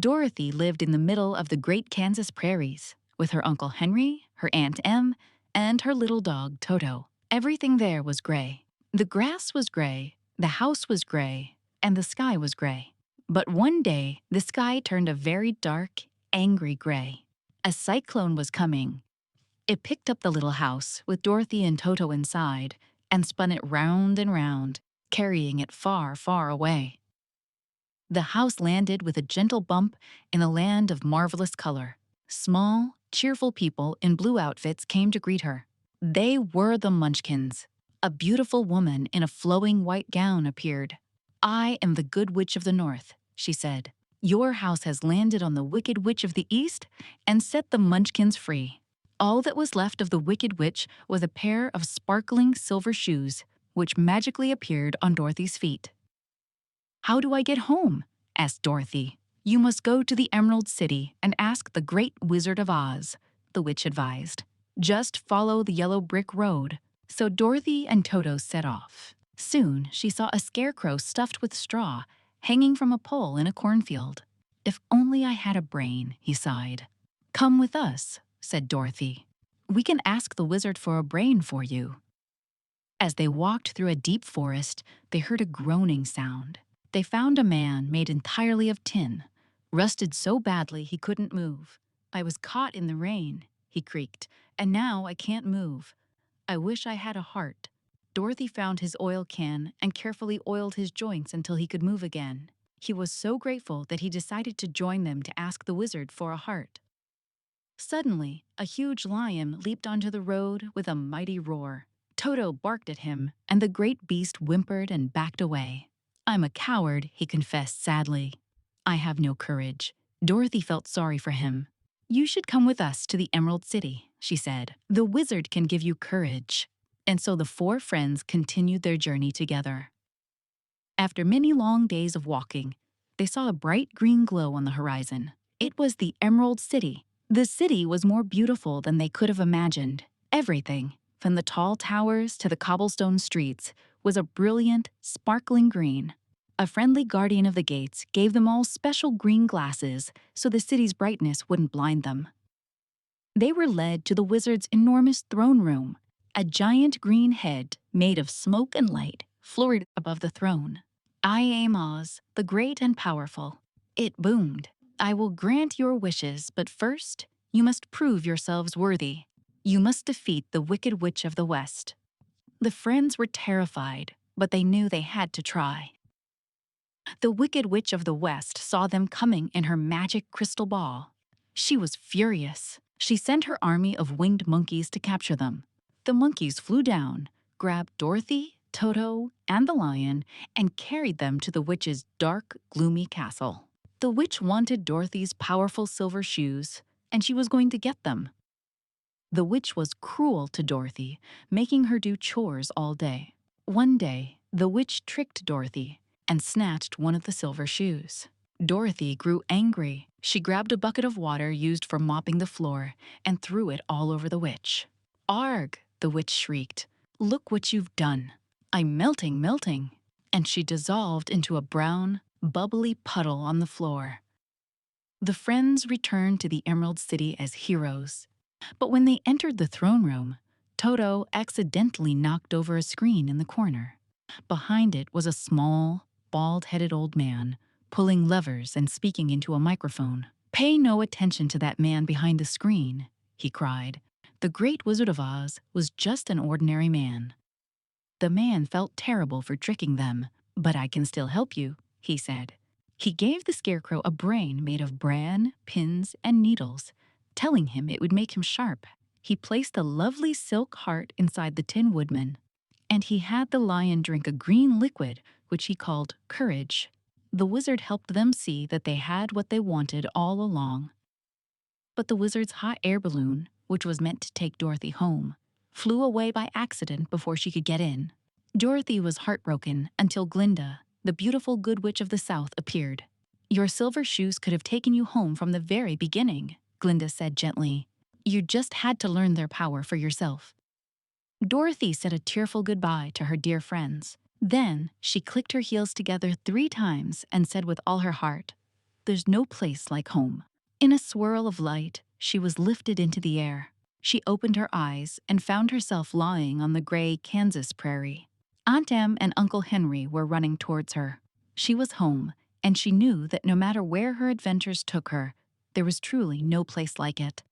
Dorothy lived in the middle of the great Kansas prairies with her Uncle Henry, her Aunt Em, and her little dog Toto. Everything there was gray. The grass was gray, the house was gray, and the sky was gray. But one day, the sky turned a very dark, angry gray. A cyclone was coming. It picked up the little house with Dorothy and Toto inside and spun it round and round, carrying it far, far away. The house landed with a gentle bump in a land of marvelous color. Small, cheerful people in blue outfits came to greet her. They were the Munchkins. A beautiful woman in a flowing white gown appeared. "I am the Good Witch of the North," she said. "Your house has landed on the Wicked Witch of the East and set the Munchkins free." All that was left of the Wicked Witch was a pair of sparkling silver shoes, which magically appeared on Dorothy's feet. "How do I get home?" asked Dorothy. "You must go to the Emerald City and ask the Great Wizard of Oz," the witch advised. "Just follow the yellow brick road." So Dorothy and Toto set off. Soon she saw a scarecrow stuffed with straw hanging from a pole in a cornfield. "If only I had a brain," he sighed. "Come with us," said Dorothy. "We can ask the wizard for a brain for you." As they walked through a deep forest, they heard a groaning sound. They found a man made entirely of tin, rusted so badly he couldn't move. "I was caught in the rain," he creaked, "and now I can't move. I wish I had a heart." Dorothy found his oil can and carefully oiled his joints until he could move again. He was so grateful that he decided to join them to ask the wizard for a heart. Suddenly, a huge lion leaped onto the road with a mighty roar. Toto barked at him, and the great beast whimpered and backed away. "I'm a coward," he confessed sadly. "I have no courage." Dorothy felt sorry for him. "You should come with us to the Emerald City," she said. "The wizard can give you courage." And so the four friends continued their journey together. After many long days of walking, they saw a bright green glow on the horizon. It was the Emerald City. The city was more beautiful than they could have imagined. Everything, from the tall towers to the cobblestone streets, was a brilliant, sparkling green. A friendly guardian of the gates gave them all special green glasses so the city's brightness wouldn't blind them. They were led to the wizard's enormous throne room. A giant green head, made of smoke and light, floated above the throne. "I am Oz, the great and powerful," it boomed. "I will grant your wishes, but first, you must prove yourselves worthy. You must defeat the Wicked Witch of the West." The friends were terrified, but they knew they had to try. The Wicked Witch of the West saw them coming in her magic crystal ball. She was furious. She sent her army of winged monkeys to capture them. The monkeys flew down, grabbed Dorothy, Toto, and the lion, and carried them to the witch's dark, gloomy castle. The witch wanted Dorothy's powerful silver shoes, and she was going to get them. The witch was cruel to Dorothy, making her do chores all day. One day, the witch tricked Dorothy and snatched one of the silver shoes. Dorothy grew angry. She grabbed a bucket of water used for mopping the floor and threw it all over the witch. "Arg!" the witch shrieked. "Look what you've done. I'm melting, melting." And she dissolved into a brown, bubbly puddle on the floor. The friends returned to the Emerald City as heroes. But when they entered the throne room, Toto accidentally knocked over a screen in the corner. Behind it was a small, bald-headed old man, pulling levers and speaking into a microphone. "Pay no attention to that man behind the screen," he cried. "The Great Wizard of Oz was just an ordinary man." The man felt terrible for tricking them. "But I can still help you," he said. He gave the Scarecrow a brain made of bran, pins, and needles, telling him it would make him sharp. He placed a lovely silk heart inside the Tin Woodman, and he had the lion drink a green liquid, which he called courage. The wizard helped them see that they had what they wanted all along. But the wizard's hot air balloon, which was meant to take Dorothy home, flew away by accident before she could get in. Dorothy was heartbroken until Glinda, the beautiful Good Witch of the South, appeared. "Your silver shoes could have taken you home from the very beginning," Glinda said gently. "You just had to learn their power for yourself." Dorothy said a tearful goodbye to her dear friends. Then she clicked her heels together 3 times and said with all her heart, There's no place like home. In a swirl of light, she was lifted into the air. She opened her eyes and found herself lying on the gray Kansas prairie. Aunt Em and Uncle Henry were running towards her. She was home, and she knew that no matter where her adventures took her, there was truly no place like it.